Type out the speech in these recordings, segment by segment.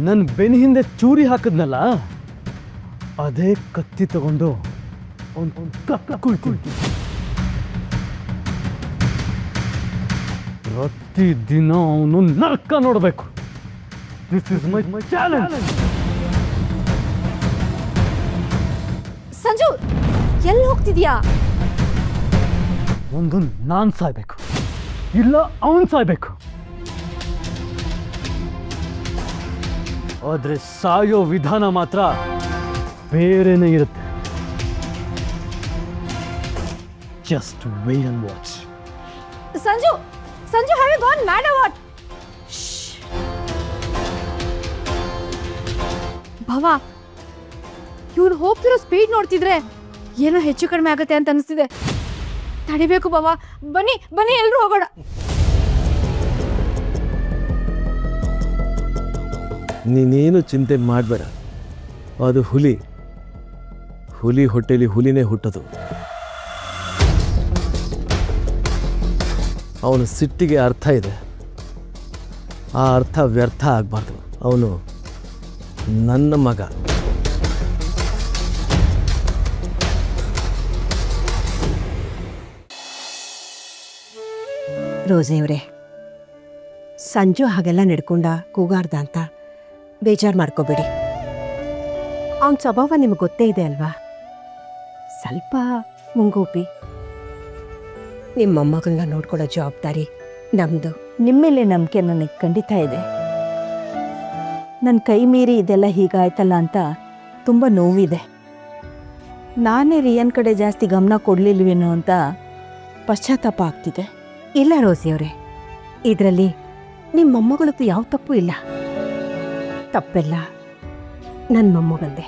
ನನ್ನ ಬೆನ್ನ ಹಿಂದೆ ಚೂರಿ ಹಾಕಿದ್ನಲ್ಲ, ಅದೇ ಕತ್ತಿ ತಗೊಂಡು ಕುಳ್ತೀನಿ. ಪ್ರತಿದಿನ ಅವನು ನರ್ಕ ನೋಡಬೇಕು. This is my challenge. Sanju, ಎಲ್ಲಿ ಹೋಗ್ತಿದ್ಯಾ? ಒಂದು ನಾನು ಸಾಯ್ಬೇಕು, ಇಲ್ಲ ಅವನು ಸಾಯ್ಬೇಕು. ಆದರೆ ಸಾಯೋ ವಿಧಾನ ಮಾತ್ರ ಬೇರೆನೇ ಇರುತ್ತೆ. Just wait and watch. Sanju, Sanju, have you gone mad or what? ಭವ, ಇವ್ನು ಹೋಗ್ತಿರೋ ಸ್ಪೀಡ್ ನೋಡ್ತಿದ್ರೆ ಏನೋ ಹೆಚ್ಚು ಕಡಿಮೆ ಆಗುತ್ತೆ ಅಂತ ಅನಿಸ್ತಿದೆ. ತಡಿಬೇಕು ಭವ. ಬನ್ನಿ ಬನ್ನಿ, ಎಲ್ಲರೂ ಹೋಗೋಣ. ನೀನೇನು ಚಿಂತೆ ಮಾಡಬೇಡ. ಅದು ಹುಲಿ ಹೊಟ್ಟೆಲಿ ಹುಲಿನೇ ಹುಟ್ಟೋದು. ಅವನ ಸಿಟ್ಟಿಗೆ ಅರ್ಥ ಇದೆ. ಆ ಅರ್ಥ ವ್ಯರ್ಥ ಆಗಬಾರ್ದು. ಅವನು ನನ್ನ ಮಗ. ರೋಸೆಯವರೇ, ಸಂಜು ಹಾಗೆಲ್ಲ ನಡ್ಕೊಂಡ ಕೂಗಾರ್ದ ಅಂತ ಬೇಜಾರು ಮಾಡ್ಕೋಬೇಡಿ. ಅವನ ಸ್ವಭಾವ ನಿಮಗೆ ಗೊತ್ತೇ ಇದೆ ಅಲ್ವಾ? ಸ್ವಲ್ಪ ಮುಂಗೋಪಿ. ನಿಮ್ಮ ಮೊಮ್ಮಗಳನ್ನ ನೋಡ್ಕೊಳ್ಳೋ ಜವಾಬ್ದಾರಿ ನಮ್ಮದು. ನಿಮ್ಮ ಮೇಲೆ ನಂಬಿಕೆ ನನಗೆ ಖಂಡಿತ ಇದೆ. ನನ್ನ ಕೈ ಮೀರಿ ಇದೆಲ್ಲ ಹೀಗಾಯ್ತಲ್ಲ ಅಂತ ತುಂಬ ನೋವಿದೆ. ನಾನೇ ರಿಯನ್ ಕಡೆ ಜಾಸ್ತಿ ಗಮನ ಕೊಡಲಿಲ್ವೇನೋ ಅಂತ ಪಶ್ಚಾತ್ತಾಪ ಆಗ್ತಿದೆ. ಇಲ್ಲ ರೋಸಿಯವರೇ, ಇದರಲ್ಲಿ ನಿಮ್ಮ ಮೊಮ್ಮಗಳದ್ದು ಯಾವ ತಪ್ಪು ಇಲ್ಲ. ತಪ್ಪೆಲ್ಲ ನನ್ನ ಮೊಮ್ಮಗಂದೆ.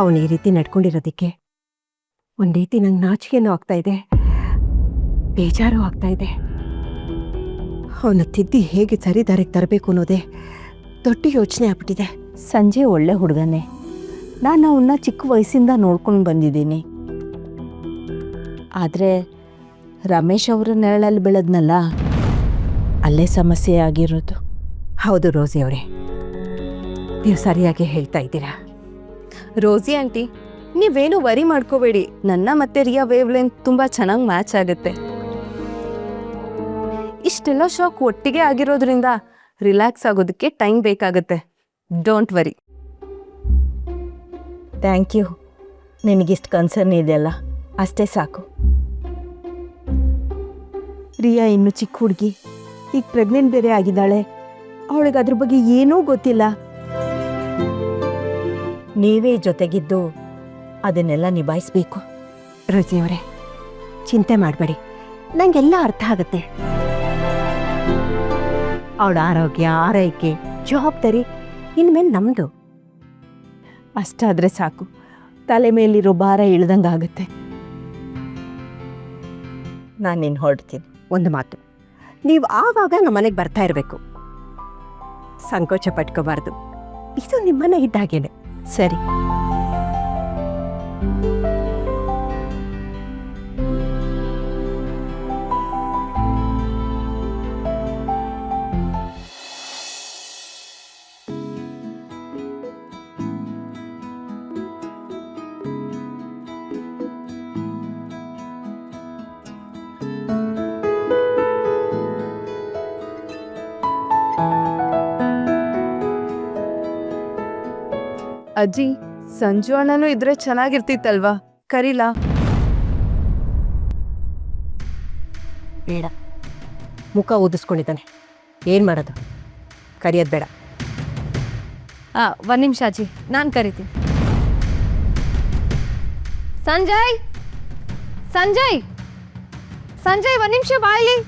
ಅವನು ಈ ರೀತಿ ನಡ್ಕೊಂಡಿರೋದಕ್ಕೆ ಒಂದು ರೀತಿ ನಂಗೆ ನಾಚಿಕೆನೂ ಆಗ್ತಾ ಇದೆ, ಬೇಜಾರು ಆಗ್ತಾ ಇದೆ. ಅವನ ತಿದ್ದಿ ಹೇಗೆ ಸರಿದಾರಿಗೆ ತರಬೇಕು ಅನ್ನೋದೇ ದೊಡ್ಡ ಯೋಚನೆ ಆಗ್ಬಿಟ್ಟಿದೆ. ಸಂಜೆ ಒಳ್ಳೆ ಹುಡುಗನೇ. ನಾನು ಅವನ್ನ ಚಿಕ್ಕ ವಯಸ್ಸಿಂದ ನೋಡ್ಕೊಂಡು ಬಂದಿದ್ದೀನಿ. ಆದರೆ ರಮೇಶ್ ಅವರ ನೆರಳಲ್ಲಿ ಬೆಳೆದ್ನಲ್ಲ, ಅಲ್ಲೇ ಸಮಸ್ಯೆ ಆಗಿರೋದು. ಹೌದು ರೋಸಿಯವರೇ, ನೀವು ಸರಿಯಾಗಿ ಹೇಳ್ತಾ ಇದ್ದೀರಾ. ರೋಸಿ ಆಂಟಿ, ನೀವೇನು ವರಿ ಮಾಡ್ಕೋಬೇಡಿ. ನನ್ನ ಮತ್ತೆ ರಿಯಾ ವೇವ್ ಲೆಂತ್ ತುಂಬ ಚೆನ್ನಾಗಿ ಮ್ಯಾಚ್ ಆಗುತ್ತೆ. ಇಷ್ಟೆಲ್ಲ ಶಾಕ್ ಒಟ್ಟಿಗೆ ಆಗಿರೋದ್ರಿಂದ ರಿಲ್ಯಾಕ್ಸ್ ಆಗೋದಕ್ಕೆ ಟೈಮ್ ಬೇಕಾಗುತ್ತೆ. Don't worry. Thank you. ನಿನಗಿಷ್ಟು ಕನ್ಸರ್ನ್ ಇದೆಯಲ್ಲ, ಅಷ್ಟೇ ಸಾಕು. ರಿಯಾ ಇನ್ನು ಚಿಕ್ಕ ಹುಡುಗಿ, ಈಗ ಪ್ರೆಗ್ನೆಂಟ್ ಬೇರೆ ಆಗಿದ್ದಾಳೆ. ಅವಳಿಗೆ ಅದ್ರ ಬಗ್ಗೆ ಏನೂ ಗೊತ್ತಿಲ್ಲ. ನೀವೇ ಜೊತೆಗಿದ್ದು ಅದನ್ನೆಲ್ಲ ನಿಭಾಯಿಸ್ಬೇಕು. ರೋಸಿಯವರೇ, ಚಿಂತೆ ಮಾಡಬೇಡಿ, ನನಗೆಲ್ಲ ಅರ್ಥ ಆಗುತ್ತೆ. ಅವಳ ಆರೋಗ್ಯ, ಆರೈಕೆ, ಜವಾಬ್ದಾರಿ ಇನ್ಮೇಲೆ ನಮ್ಮದು. ಅಷ್ಟಾದರೆ ಸಾಕು, ತಲೆ ಮೇಲಿರೋ ಭಾರ ಇಳ್ದಂಗೆ ಆಗುತ್ತೆ. ನಾನು ನಿನ್ನ ಹೊರಡ್ತೀನಿ. ಒಂದು ಮಾತು, ನೀವು ಆವಾಗ ನಮ್ಮ ಮನೆಗೆ ಬರ್ತಾ ಇರಬೇಕು. ಸಂಕೋಚ ಪಟ್ಕೋಬಾರ್ದು. ಇದು ನಿಮ್ಮನೆ ಇದ್ದಾಗೇನೆ. ಸರಿ. ಅಜ್ಜಿ, ಸಂಜು ಅಣ್ಣನೂ ಇದ್ರೆ ಚೆನ್ನಾಗಿರ್ತಿತ್ತಲ್ವಾ? ಕರೀಲಾ? ಬೇಡ, ಮುಖ ಊದಿಸ್ಕೊಂಡಿದ್ದಾನೆ. ಏನು ಮಾಡೋದು? ಕರೆಯೋದು ಬೇಡ. ಒಂದು ನಿಮಿಷ ಅಜ್ಜಿ, ನಾನು ಕರಿತೀನಿ. ಸಂಜಯ್, ಸಂಜಯ್, ಸಂಜಯ್, ಒಂದು ನಿಮಿಷ ಬಾಯ್ಲಿ.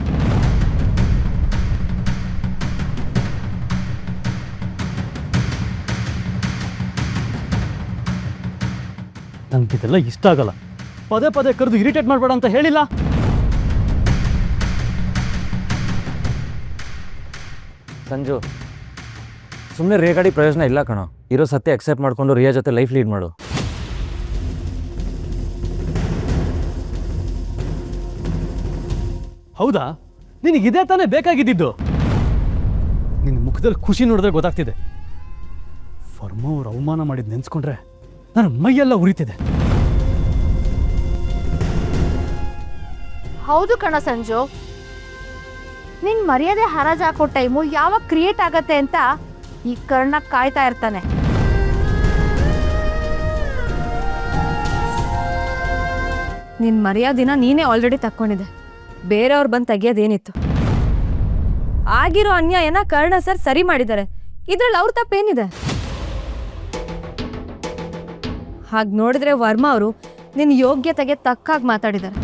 ನನಗಿದೆಲ್ಲ ಇಷ್ಟ ಆಗಲ್ಲ. ಪದೇ ಪದೇ ಕರೆದು ಇರಿಟೇಟ್ ಮಾಡಬೇಡ ಅಂತ ಹೇಳಿಲ್ಲ? ಸಂಜು, ಸುಮ್ಮನೆ ರೇಗಾಡಿ ಪ್ರಯೋಜನ ಇಲ್ಲ ಕಣೋ. ಇರೋ ಸತ್ಯ ಅಕ್ಸೆಪ್ಟ್ ಮಾಡಿಕೊಂಡು ರಿಯಾ ಜೊತೆ ಲೈಫ್ ಲೀಡ್ ಮಾಡು. ಹೌದಾ? ನಿನಗೆ ಇದೇ ತಾನೇ ಬೇಕಾಗಿದ್ದಿದ್ದು? ನಿನ್ನ ಮುಖದಲ್ಲಿ ಖುಷಿ ನೋಡಿದ್ರೆ ಗೊತ್ತಾಗ್ತಿದೆ. ವರ್ಮ ಅವ್ರು ಅವಮಾನ ಮಾಡಿದ್ ನೆನ್ಸ್ಕೊಂಡ್ರೆ ನನ್ನ ಮೈಯೆಲ್ಲ ಉರಿತಿದೆ. ಹೌದು ಕಣ ಸಂಜು, ನಿನ್ ಮರ್ಯಾದೆ ಹರಾಜ್ ಹಾಕೋ ಟೈಮು ಯಾವಾಗ ಕ್ರಿಯೇಟ್ ಆಗತ್ತೆ ಅಂತ ಈ ಕರ್ಣ ಕಾಯ್ತಾ ಇರ್ತಾನೆ. ನಿನ್ ಮರ್ಯಾದಿನ ನೀನೇ ಆಲ್ರೆಡಿ ತಕ್ಕೊಂಡಿದೆ, ಬೇರೆಯವ್ರು ಬಂದು ತೆಗಿಯೋದೇನಿತ್ತು? ಆಗಿರೋ ಅನ್ಯಾಯನ ಕರ್ಣ ಸರ್ ಸರಿ ಮಾಡಿದ್ದಾರೆ, ಇದ್ರಲ್ಲಿ ಅವ್ರ ತಪ್ಪೇನಿದೆ? ಹಾಗೆ ನೋಡಿದ್ರೆ ವರ್ಮಾ ಅವರು ನಿನ್ನ ಯೋಗ್ಯತೆಗೆ ತಕ್ಕಾಗಿ ಮಾತಾಡಿದ್ದಾರೆ.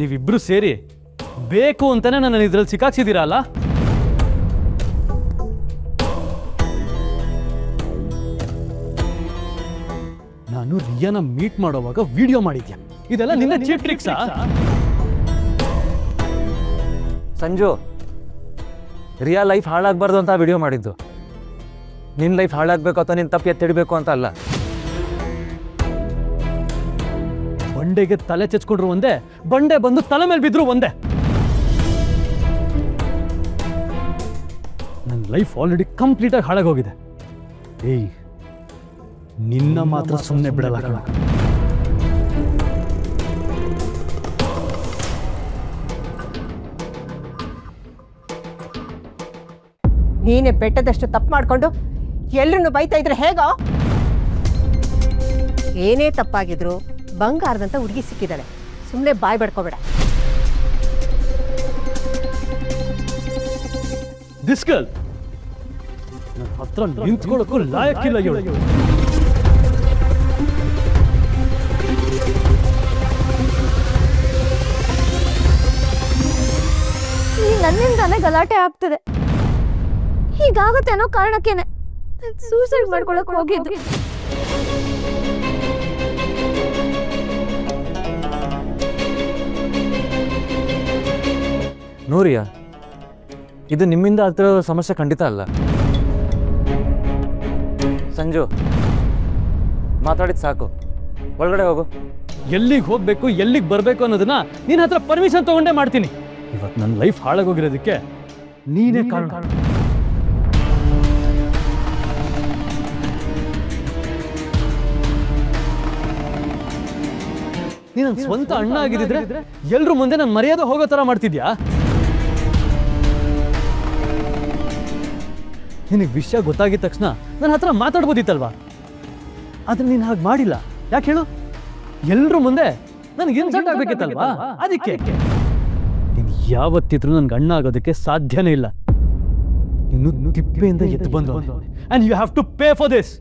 ನೀವಿಬ್ರು ಸೇರಿ ಬೇಕು ಅಂತಾನೆ ನನ್ನ ಇದ್ರಲ್ಲಿ ಸಿಕ್ಕಾಕ್ಸಿದ್ದೀರಾ ಅಲ್ಲ? ನಾನು ರಿಯಾನ ಮೀಟ್ ಮಾಡೋವಾಗ ವಿಡಿಯೋ ಮಾಡಿದ್ಯಾ? ಇದೆಲ್ಲ ನಿನ್ನ ಚೀಪ್ ಟ್ರಿಕ್ಸಾ? ಸಂಜು, ರಿಯಾ ಲೈಫ್ ಹಾಳಾಗಬಾರ್ದು ಅಂತ ವಿಡಿಯೋ ಮಾಡಿದ್ದು. ನಿನ್ನ ಲೈಫ್ ಹಾಳಾಗಬೇಕು ಅಥವಾ ನಿನ್ನ ತಪ್ಪು ಎತ್ತಿಡಬೇಕು ಅಂತ ಅಲ್ಲ. ಬಂಡೆಗೆ ತಲೆ ಚೆಚ್ಕೊಂಡ್ರು ಒಂದೇ, ಬಂಡೆ ಬಂದು ತಲೆ ಮೇಲೆ ಬಿದ್ರು ಒಂದೇ. ನನ್ನ ಲೈಫ್ ಆಲ್ರೆಡಿ ಕಂಪ್ಲೀಟಾಗಿ ಹಾಳಾಗೋಗಿದೆ. ಏಯ್, ನಿನ್ನ ಮಾತ್ರ ಸುಮ್ಮನೆ ಬಿಡಲ್ಲ ಕಣ. ನೀನೇ ಬೆಟ್ಟದಷ್ಟು ತಪ್ಪು ಮಾಡಿಕೊಂಡು ಎಲ್ಲರನ್ನು ಬೈತಾ ಇದ್ರೆ ಹೇಗೋ? ಏನೇ ತಪ್ಪಾಗಿದ್ರು ಬಂಗಾರದಂತ ಹುಡುಗಿ ಸಿಕ್ಕಿದ್ದಾಳೆ, ಸುಮ್ಮನೆ ಬಾಯ್ ಬಡ್ಕೋಬೇಡ. ದಿಸ್ ಗರ್ಲ್ ನನ್ನ ಹತ್ರ ನಿಂತ್ಕೊಳ್ಳೋಕ್ಕೂ ಲಾಯಕ್ಕಿಲ್ಲ ಇವಳು. ನನ್ನಿಂದಾನೇ ಗಲಾಟೆ ಆಗ್ತದೆ. ಹೀಗಾಗುತ್ತೆ ಅನ್ನೋ ಕಾರಣಕ್ಕೇನೆ ಸೂಸೈಡ್ ಮಾಡ್ಕೊಳಕ್ ಹೋಗಿದ್ದು. ನೋರಿಯಾ, ಇದು ನಿಮ್ಮಿಂದ ಆಗ್ತಿರೋ ಸಮಸ್ಯೆ ಖಂಡಿತ ಅಲ್ಲ. ಸಂಜು, ಮಾತಾಡಿದ್ ಸಾಕು, ಒಳಗಡೆ ಹೋಗು. ಎಲ್ಲಿಗೆ ಹೋಗ್ಬೇಕು, ಎಲ್ಲಿಗೆ ಬರಬೇಕು ಅನ್ನೋದನ್ನ ನಿನ್ನ ಹತ್ರ ಪರ್ಮಿಷನ್ ತಗೊಂಡೇ ಮಾಡ್ತೀನಿ. ಇವತ್ತು ನನ್ನ ಲೈಫ್ ಹಾಳಾಗೋಗಿರೋದಕ್ಕೆ ನೀನೇ ಕಾರಣ. ನೀನು ನನ್ನ ಸ್ವಂತ ಅಣ್ಣ ಆಗಿದ್ರೆ ಎಲ್ರ ಮುಂದೆ ನನ್ನ ಮರ್ಯಾದೆ ಹೋಗೋ ಥರ ಮಾಡ್ತಿದ್ಯಾ? ನಿನಗೆ ವಿಷಯ ಗೊತ್ತಾಗಿದ ತಕ್ಷಣ ನನ್ನ ಹತ್ರ ಮಾತಾಡ್ಬೋದಿತ್ತಲ್ವಾ? ಆದ್ರೆ ನೀನು ಹಾಗೆ ಮಾಡಿಲ್ಲ. ಯಾಕೆ ಹೇಳು? ಎಲ್ರ ಮುಂದೆ ನನಗೆ ಇನ್ಸಲ್ಟ್ ಆಗ್ಬೇಕಿತ್ತಲ್ವಾ? ಅದಕ್ಕೆ ನೀನು ಯಾವತ್ತಿದ್ರೂ ನನ್ಗೆ ಅಣ್ಣ ಆಗೋದಕ್ಕೆ ಸಾಧ್ಯನೇ ಇಲ್ಲ. ಇನ್ನು ತಿಪ್ಪೆಯಿಂದ ಎದ್ದು ಬಂದು, and you have to pay for this.